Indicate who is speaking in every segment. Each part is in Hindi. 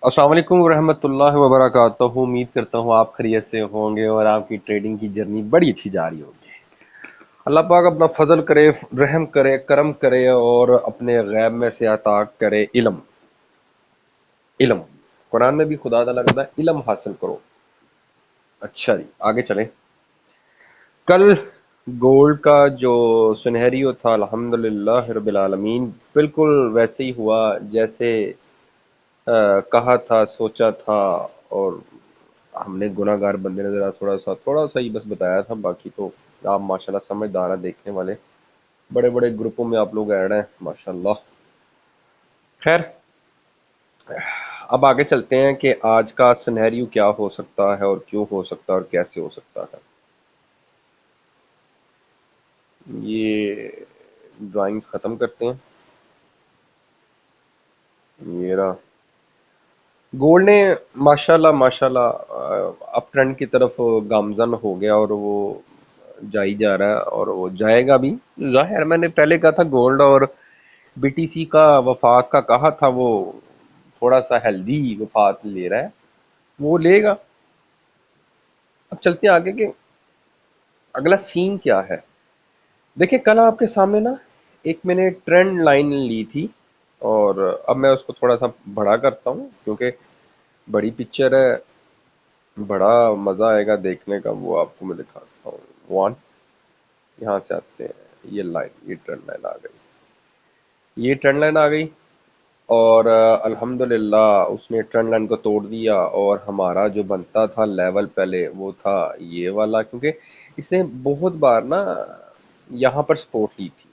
Speaker 1: अस्सलाम वालेकुम रहमतुल्लाहि व बरकातहू। उम्मीद करता हूँ आप खैरियत से होंगे और आपकी ट्रेडिंग की जर्नी बड़ी अच्छी जा रही होगी। अल्लाह पाक अपना फजल करे, रहम करे, करम करे और अपने गैब में से अता करे इल्म। इल्म कुरान में भी खुदा ताला कहता है इल्म हासिल करो। अच्छा जी, आगे चलें। कल गोल्ड का जो सुनहरियो था, अल्हम्दुलिल्लाह रब्बिल आलमीन, बिल्कुल वैसे ही हुआ जैसे कहा था, सोचा था। और हमने गुनाहगार बंदे ने ज़रा थोड़ा सा ही बस बताया था, बाकी तो आप माशाल्लाह समझदार हैं देखने वाले। बड़े बड़े ग्रुपों में आप लोग ऐड हैं माशाल्लाह। खैर, अब आगे चलते हैं कि आज का सिनेरियो क्या हो सकता है और क्यों हो सकता है और कैसे हो सकता है। ये ड्राइंग्स ख़त्म करते हैं। ये रहा। गोल्ड ने माशाल्लाह माशाल्लाह अप ट्रेंड की तरफ गामजन हो गया और वो जा ही जा रहा है और वो जाएगा भी। जाहिर, मैंने पहले कहा था गोल्ड और बीटीसी का वफात का कहा था, वो थोड़ा सा हेल्दी वफात ले रहा है, वो लेगा। अब चलते हैं आगे के अगला सीन क्या है। देखिए, कल आपके सामने ना एक मैंने ट्रेंड लाइन ली थी और अब मैं उसको थोड़ा सा बड़ा करता हूँ, क्योंकि बड़ी पिक्चर है, बड़ा मज़ा आएगा देखने का। वो आपको मैं दिखाता हूँ। वन, यहाँ से आते हैं, ये लाइन, ये ट्रेंड लाइन आ गई। ये ट्रेंड लाइन आ गई और अल्हम्दुलिल्लाह उसने ट्रेंड लाइन को तोड़ दिया और हमारा जो बनता था लेवल पहले वो था ये वाला, क्योंकि इसने बहुत बार ना यहाँ पर सपोर्ट ली थी।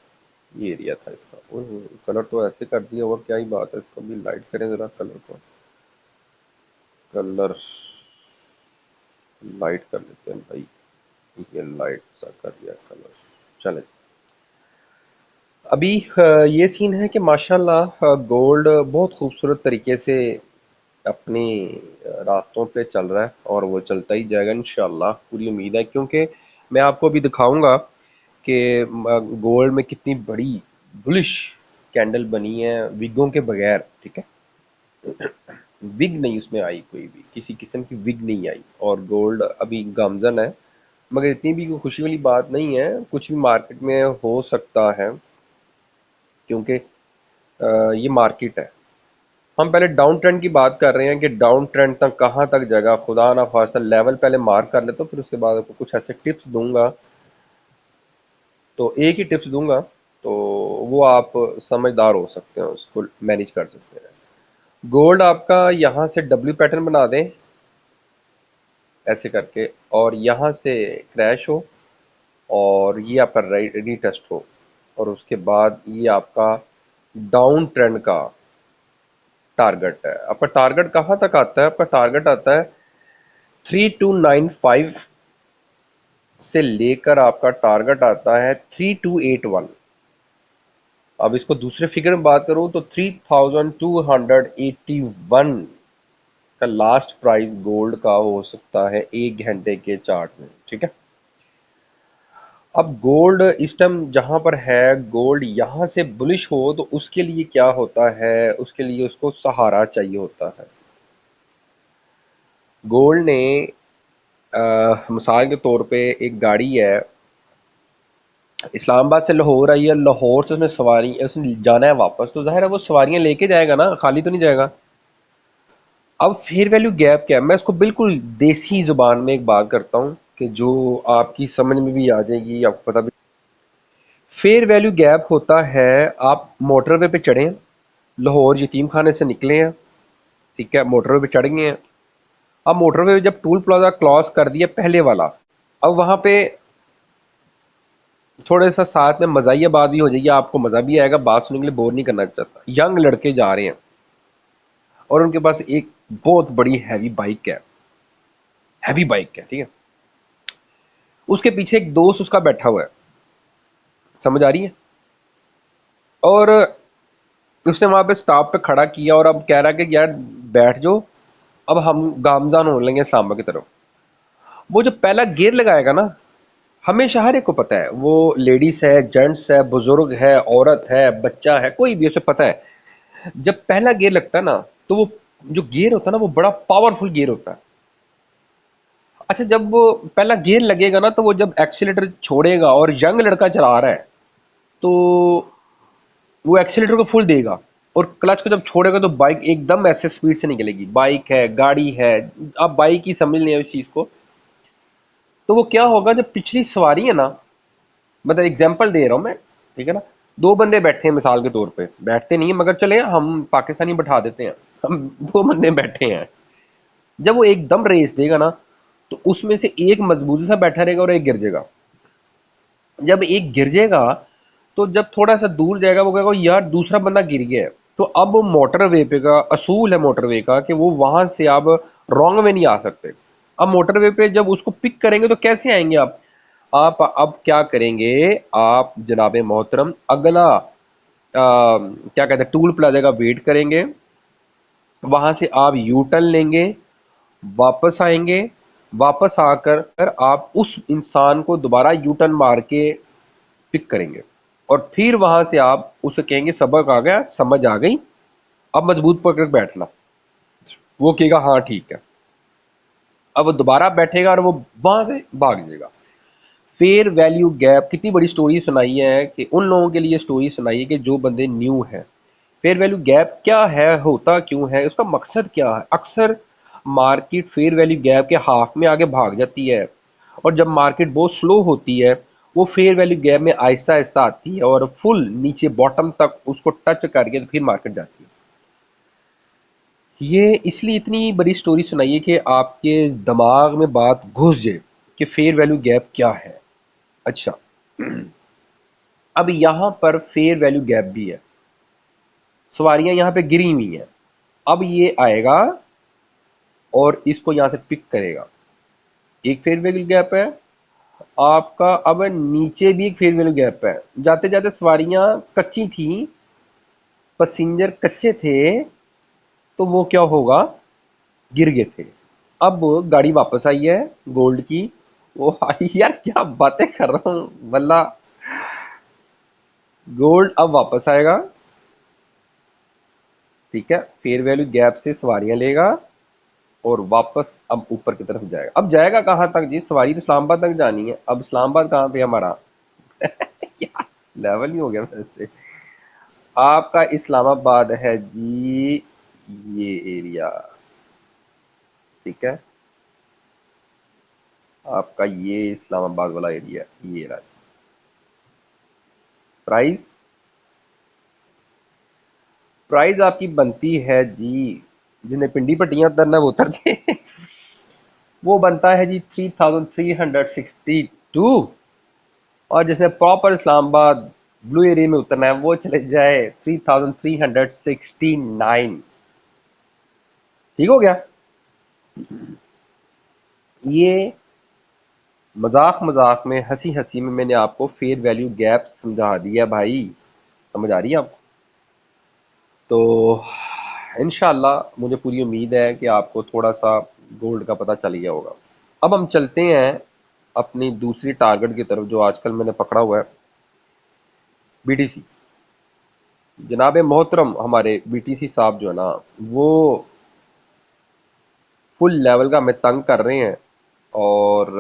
Speaker 1: ये एरिया था इसका। ओह, कलर तो ऐसे कर दिया, और क्या ही बात है। इसको भी लाइट करें ज़रा, कलर को। कलर लाइट कर लेते हैं भाई। ये लाइट सा कर दिया कलर। चले। अभी ये सीन है कि माशाल्लाह गोल्ड बहुत खूबसूरत तरीके से अपने रास्तों पे चल रहा है और वो चलता ही जाएगा इंशाल्लाह, पूरी उम्मीद है। क्योंकि मैं आपको अभी दिखाऊंगा कि गोल्ड में कितनी बड़ी बुलिश कैंडल बनी है विगों के बगैर। ठीक है, विग नहीं उसमें आई, कोई भी किसी किस्म की विग नहीं आई और गोल्ड अभी गामजन है। मगर इतनी भी कोई खुशी वाली बात नहीं है, कुछ भी मार्केट में हो सकता है, क्योंकि ये मार्केट है। हम पहले डाउन ट्रेंड की बात कर रहे हैं कि डाउन ट्रेंड तक कहाँ तक जगह, खुदा ना खास्ता लेवल पहले मार्क कर ले, तो फिर उसके बाद आपको कुछ ऐसे टिप्स दूंगा। तो एक ही टिप्स दूंगा, तो वो आप समझदार हो सकते हैं, उसको मैनेज कर सकते हैं। गोल्ड आपका यहाँ से डब्ल्यू पैटर्न बना दें ऐसे करके, और यहाँ से क्रैश हो और ये आपका रीटेस्ट हो, और उसके बाद ये आपका डाउन ट्रेंड का टारगेट है। आपका टारगेट कहाँ तक आता है? आपका टारगेट आता है 3295 से लेकर आपका टारगेट आता है 3281। अब इसको दूसरे फिगर में बात करूं तो 3281 का लास्ट प्राइस गोल्ड का हो सकता है 1 घंटे के चार्ट में। ठीक है, अब गोल्ड इस टाइम जहां पर है, गोल्ड यहां से बुलिश हो तो उसके लिए क्या होता है, उसके लिए उसको सहारा चाहिए होता है। गोल्ड ने मिसाल के तौर पे एक गाड़ी है, इस्लामाबाद से लाहौर आई है, लाहौर से उसने सवारी, उसने जाना है वापस, तो जाहिर है वो सवारियां लेके जाएगा ना, खाली तो नहीं जाएगा। अब फेयर वैल्यू गैप क्या है, मैं इसको बिल्कुल देसी जुबान में एक बात करता हूँ कि जो आपकी समझ में भी आ जाएगी, आपको पता भी। फेयर वैल्यू गैप होता है, आप मोटरवे पे चढ़े हैं, लाहौर यतीम खाने से निकले हैं, ठीक है, मोटरवे पे चढ़ गए हैं। अब मोटरवे पे जब टूल प्लाजा क्रॉस कर दिया पहले वाला, अब वहां पे थोड़े सा साथ में मजाइया बात भी हो जाएगी, आपको मजा भी आएगा, बात सुनने के लिए बोर नहीं करना चाहता। यंग लड़के जा रहे हैं और उनके पास एक बहुत बड़ी हैवी बाइक है, हैवी बाइक है, ठीक है। उसके पीछे एक दोस्त उसका बैठा हुआ है, समझ आ रही है। और उसने वहां पे स्टॉप पे खड़ा किया और अब कह रहा है कि यार बैठ जाओ, अब हम गामजान हो लेंगे इस्लामाबाद की तरफ। वो जो पहला गियर लगाएगा ना, हमेशा हर एक को पता है, वो लेडीज है, जेंट्स है, बुजुर्ग है, औरत है, बच्चा है, कोई भी, उसे पता है जब पहला गियर लगता है ना, तो वो जो गियर होता है ना वो बड़ा पावरफुल गियर होता है। अच्छा, जब वो पहला गियर लगेगा ना, तो वो जब एक्सीलेटर छोड़ेगा और यंग लड़का चला रहा है, तो वो एक्सीलेटर को फुल देगा, और क्लच को जब छोड़ेगा तो बाइक एकदम ऐसे स्पीड से निकलेगी। बाइक है, गाड़ी है, आप बाइक ही समझ लें उस चीज़ को। तो वो क्या होगा, जब पिछली सवारी है ना, मतलब एग्जांपल दे रहा हूँ मैं, ठीक है ना, दो बंदे बैठे हैं मिसाल के तौर पे, बैठते नहीं है मगर चले हम पाकिस्तानी बैठा देते हैं, हम दो बंदे बैठे हैं। जब वो एकदम रेस देगा ना, तो उसमें से एक मजबूती से बैठा रहेगा और एक गिर जाएगा। जब एक गिर जाएगा, तो जब थोड़ा सा दूर जाएगा वो कहेगा यार दूसरा बंदा गिर गया है। तो अब मोटरवे पे का असूल है, मोटरवे का, कि वो वहां से अब रॉन्ग में नहीं आ सकते। अब मोटरवे पे जब उसको पिक करेंगे तो कैसे आएंगे आप अब क्या करेंगे, आप जनाबे मोहतरम अगला क्या कहते हैं, टूल प्लाजा का वेट करेंगे, वहां से आप यू टर्न लेंगे, वापस आएंगे, वापस आकर आप उस इंसान को दोबारा यू टर्न मार के पिक करेंगे, और फिर वहां से आप उसे कहेंगे सबक आ गया, समझ आ गई, अब मजबूत पकड़ के बैठना। वो कहेगा हाँ ठीक है। अब वो दोबारा बैठेगा और वो वहां से भाग जाएगा। फेयर वैल्यू गैप कितनी बड़ी स्टोरी सुनाई है, कि उन लोगों के लिए स्टोरी सुनाई है कि जो बंदे न्यू हैं। फेयर वैल्यू गैप क्या है, होता क्यों है, उसका मकसद क्या है। अक्सर मार्केट फेयर वैल्यू गैप के हाफ में आगे भाग जाती है, और जब मार्केट बहुत स्लो होती है, वो फेयर वैल्यू गैप में आहिस्ता आहिस्ता आती है और फुल नीचे बॉटम तक उसको टच करके तो फिर मार्केट जाती है। ये इसलिए इतनी बड़ी स्टोरी सुनाइए कि आपके दिमाग में बात घुस जाए कि फेयर वैल्यू गैप क्या है। अच्छा, अब यहाँ पर फेयर वैल्यू गैप भी है, सवारियां यहाँ पे गिरी हुई हैं। अब ये आएगा और इसको यहाँ से पिक करेगा, एक फेयर वैल्यू गैप है आपका। अब नीचे भी एक फेयर वैल्यू गैप है, जाते जाते सवारियां कच्ची थी, पैसेंजर कच्चे थे, तो वो क्या होगा, गिर गए थे। अब गाड़ी वापस आई है गोल्ड की, वो आई यार क्या बातें कर रहा हूँ वल्ला। गोल्ड अब वापस आएगा, ठीक है, फेयर वैल्यू गैप से सवारियां लेगा और वापस अब ऊपर की तरफ जाएगा। अब जाएगा कहाँ तक जी, सवारी तो इस्लामाबाद तक जानी है। अब इस्लामाबाद कहाँ पे हमारा यार, लेवल ही हो गया मेरे से। आपका इस्लामाबाद है जी, ये एरिया, ठीक है, आपका ये इस्लामाबाद वाला एरिया, ये रहा। प्राइस, प्राइस आपकी बनती है जी, जिन्हें पिंडी पट्टियां उतरना है वो उतरते हैं। वो बनता है जी 3362, और जिसने प्रॉपर इस्लामाबाद ब्लू एरिया में उतरना है वो चले जाए 3369। ठीक हो गया। ये मजाक मजाक में, हंसी हंसी में मैंने आपको फेयर वैल्यू गैप समझा दिया भाई, समझ आ रही है आपको। तो इंशाल्लाह मुझे पूरी उम्मीद है कि आपको थोड़ा सा गोल्ड का पता चल गया होगा। अब हम चलते हैं अपनी दूसरी टारगेट की तरफ, जो आजकल मैंने पकड़ा हुआ है, बीटीसी। जनाब मोहतरम हमारे बीटीसी साहब जो है ना, वो फुल लेवल का हमें तंग कर रहे हैं, और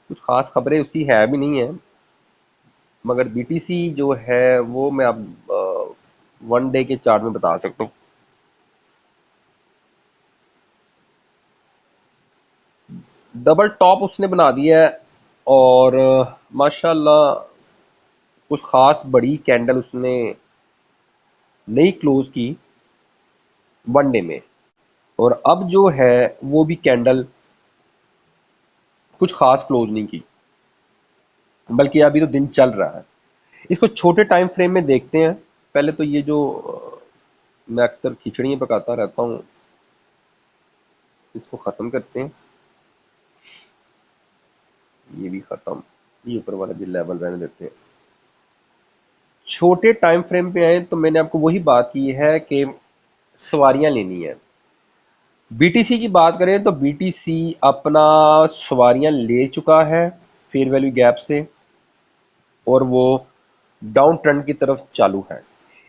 Speaker 1: कुछ खास खबरें उसकी है भी नहीं है, मगर बीटीसी जो है वो मैं अब वन डे के चार्ट में बता सकता हूँ। डबल टॉप उसने बना दिया है, और माशाल्लाह कुछ खास बड़ी कैंडल उसने नहीं क्लोज की वन डे में, और अब जो है वो भी कैंडल कुछ खास क्लोज नहीं की, बल्कि अभी तो दिन चल रहा है। इसको छोटे टाइम फ्रेम में देखते हैं। पहले तो ये जो मैं अक्सर खिचड़ी पकाता रहता हूँ, इसको ख़त्म करते हैं, ये भी ख़त्म, ये ऊपर वाला भी लेवल रहने देते हैं। छोटे टाइम फ्रेम पे आए तो मैंने आपको वही बात की है कि सवारियां लेनी है। बीटीसी की बात करें तो बीटीसी अपना सवारियां ले चुका है फेयर वैल्यू गैप से, और वो डाउन ट्रेंड की तरफ चालू है।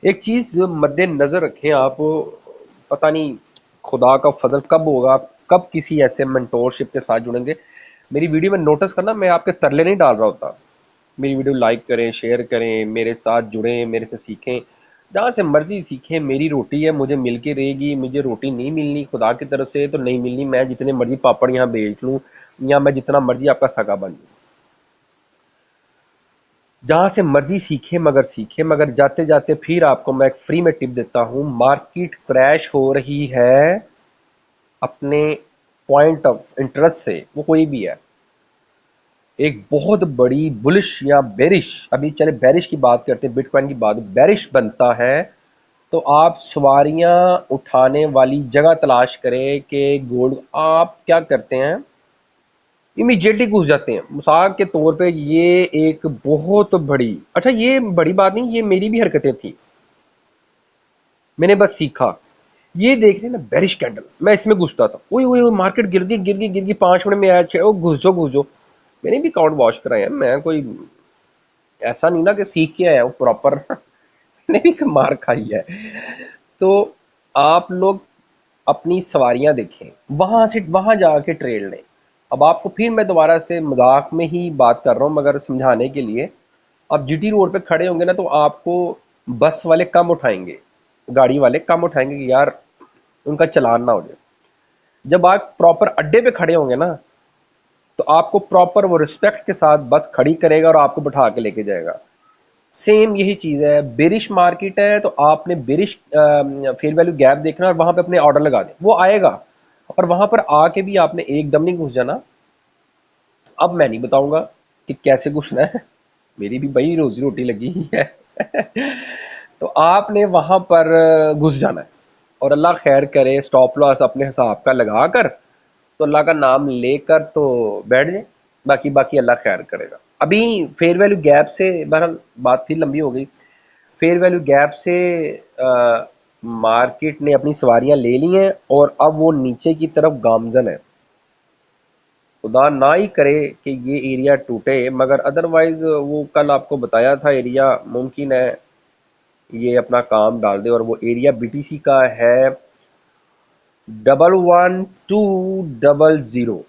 Speaker 1: एक चीज़ मद्देनज़र रखें आप, पता नहीं खुदा का फजल कब होगा, कब किसी ऐसे मेंटोरशिप के साथ जुड़ेंगे। मेरी वीडियो में नोटिस करना, मैं आपके तरले नहीं डाल रहा होता। मेरी वीडियो लाइक करें, शेयर करें, मेरे साथ जुड़ें, मेरे से सीखें, जहाँ से मर्जी सीखें। मेरी रोटी है, मुझे मिल के रहेगी। मुझे रोटी नहीं मिलनी खुदा की तरफ से तो नहीं मिलनी। मैं जितने मर्जी पापड़ यहाँ बेच लूँ, या मैं जितना मर्जी आपका सगा बन लूँ, जहाँ से मर्जी सीखें, मगर सीखें। मगर जाते जाते फिर आपको मैं एक फ्री में टिप देता हूँ, मार्केट क्रैश हो रही है अपने पॉइंट ऑफ इंटरेस्ट से, वो कोई भी है। एक बहुत बड़ी बुलिश या बेरिश, अभी चले बेरिश की बात करते हैं, बिटकॉइन की बात, बेरिश बनता है तो आप सवारियां उठाने वाली जगह तलाश करें कि गोल्ड। आप क्या करते हैं, इमीडिएटली घुस जाते हैं। मिसाल के तौर पे ये एक बहुत बड़ी, अच्छा ये बड़ी बात नहीं, ये मेरी भी हरकतें थी, मैंने बस सीखा। ये देख रहे हैं ना बेरिश कैंडल, मैं इसमें घुसता था, ओए ओए ओए, मार्केट गिर गई गिर गई गिर गई, 5 मिनट में आया छः, ओ घुस जाओ घुस जाओ। मैंने भी अकाउंट वॉश कराए हैं, मैं कोई ऐसा नहीं ना कि सीख के आया हूँ प्रॉपर। मैंने भी मार खाई है। तो आप लोग अपनी सवारियां देखें, वहां से वहां जाके ट्रेड लें। अब आपको फिर मैं दोबारा से मजाक में ही बात कर रहा हूँ मगर समझाने के लिए। आप जीटी रोड पे खड़े होंगे ना तो आपको बस वाले कम उठाएंगे, गाड़ी वाले कम उठाएंगे कि यार उनका चालान ना हो जाए। जब आप प्रॉपर अड्डे पे खड़े होंगे ना तो आपको प्रॉपर वो रिस्पेक्ट के साथ बस खड़ी करेगा और आपको बैठा के लेके जाएगा। सेम यही चीज़ है, बेरिश मार्केट है तो आपने बेरिश फेयर वैल्यू गैप देखना और वहां पे अपने ऑर्डर लगा दें, वो आएगा। और वहां पर आके भी आपने एकदम नहीं घुस जाना। अब मैं नहीं बताऊंगा कि कैसे घुसना है, मेरी भी भाई रोजी रोटी लगी ही है। तो आपने वहां पर घुस जाना है और अल्लाह खैर करे, स्टॉप लॉस अपने हिसाब का लगा कर, तो अल्लाह का नाम लेकर तो बैठ जाए। बाकी बाकी अल्लाह खैर करेगा। अभी फेयर वैल्यू गैप से, बहरहाल बात फिर लंबी हो गई। फेयर वैल्यू गैप से मार्केट ने अपनी सवारियां ले ली हैं और अब वो नीचे की तरफ गामजन है। खुदा ना ही करे कि ये एरिया टूटे, मगर अदरवाइज वो कल आपको बताया था एरिया मुमकिन है ये अपना काम डाल दे। और वो एरिया बीटीसी का है 11200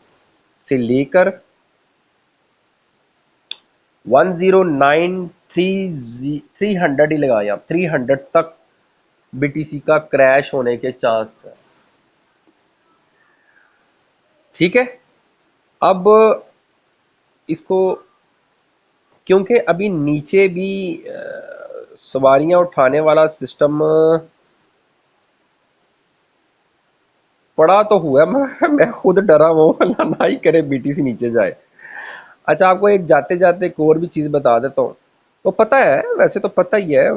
Speaker 1: से लेकर 109 300 ही लगाए आप, 300 तक बीटीसी का क्रैश होने के चांस है। ठीक है। अब इसको, क्योंकि अभी नीचे भी सवारियां उठाने वाला सिस्टम पड़ा तो हुआ है, मगर मैं खुद डरा हुआ हूं, अल्लाह ना ही करे बीटीसी नीचे जाए। अच्छा आपको एक जाते जाते एक और भी चीज़ बता देता हूँ। तो पता है, वैसे तो पता ही है,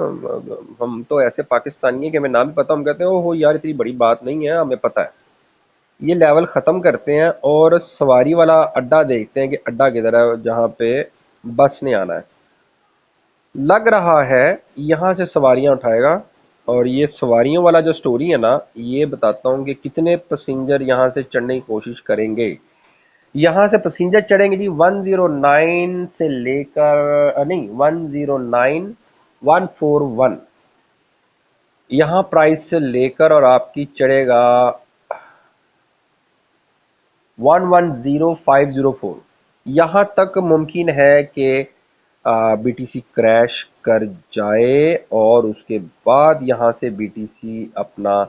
Speaker 1: हम तो ऐसे पाकिस्तानी हैं कि हमें नाम भी पता, हम कहते हैं ओहो यार इतनी बड़ी बात नहीं है, हमें पता है। ये लेवल ख़त्म करते हैं और सवारी वाला अड्डा देखते हैं कि अड्डा किधर है जहाँ पे बस ने आना है। लग रहा है यहाँ से सवारियाँ उठाएगा। और ये सवारियों वाला जो स्टोरी है ना, ये बताता हूँ कि कितने पैसेंजर यहाँ से चढ़ने की कोशिश करेंगे। यहाँ से पैसेंजर चढ़ेंगे जी 109 से लेकर नहीं 109 141, यहाँ प्राइस से लेकर और आपकी चढ़ेगा 110 504। यहाँ तक मुमकिन है कि बीटीसी क्रैश कर जाए और उसके बाद यहाँ से बीटीसी अपना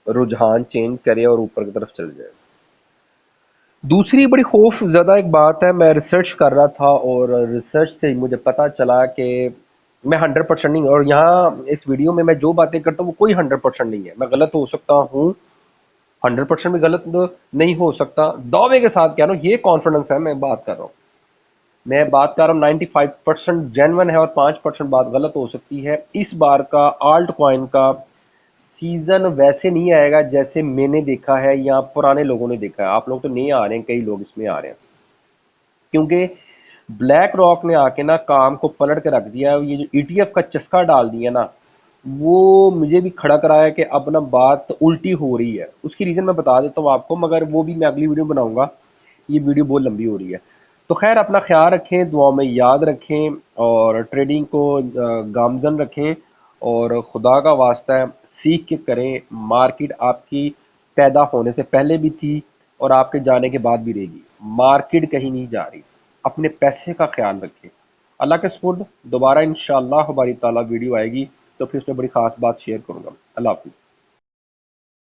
Speaker 1: रुझान चेंज करे और ऊपर की तरफ चल जाए। दूसरी बड़ी खौफ ज़्यादा एक बात है, मैं रिसर्च कर रहा था और रिसर्च से मुझे पता चला कि मैं 100% नहीं, और यहाँ इस वीडियो में मैं जो बातें करता हूँ वो कोई 100% नहीं है, मैं गलत हो सकता हूँ, 100% भी गलत नहीं हो सकता, दावे के साथ कह रहा हूँ, ये कॉन्फिडेंस है। मैं बात कर रहा हूँ 95% जेनवन है और 5% बात गलत हो सकती है। इस बार का आल्ट कॉइन का सीजन वैसे नहीं आएगा जैसे मैंने देखा है या पुराने लोगों ने देखा है। आप लोग तो नहीं आ रहे हैं, कई लोग इसमें आ रहे हैं, क्योंकि ब्लैक रॉक ने आके ना काम को पलट के रख दिया। ये जो ईटीएफ का चस्का डाल दिया ना, वो मुझे भी खड़ा कराया कि अब ना बात उल्टी हो रही है। उसकी रीज़न मैं बता देता हूँ आपको, मगर वो भी मैं अगली वीडियो बनाऊंगा, ये वीडियो बहुत लंबी हो रही है। तो खैर अपना ख्याल रखें, दुआओं में याद रखें और ट्रेडिंग को गामजन रखें और खुदा का वास्ता है सीख के करें। मार्केट आपकी पैदा होने से पहले भी थी और आपके जाने के बाद भी रहेगी। मार्केट कहीं नहीं जा रही। अपने पैसे का ख्याल रखें। अल्लाह के सपुर्द दोबारा इंशाअल्लाह हमारी ताला वीडियो आएगी तो फिर उसमें बड़ी खास बात शेयर करूंगा। अल्लाह हाफिज़।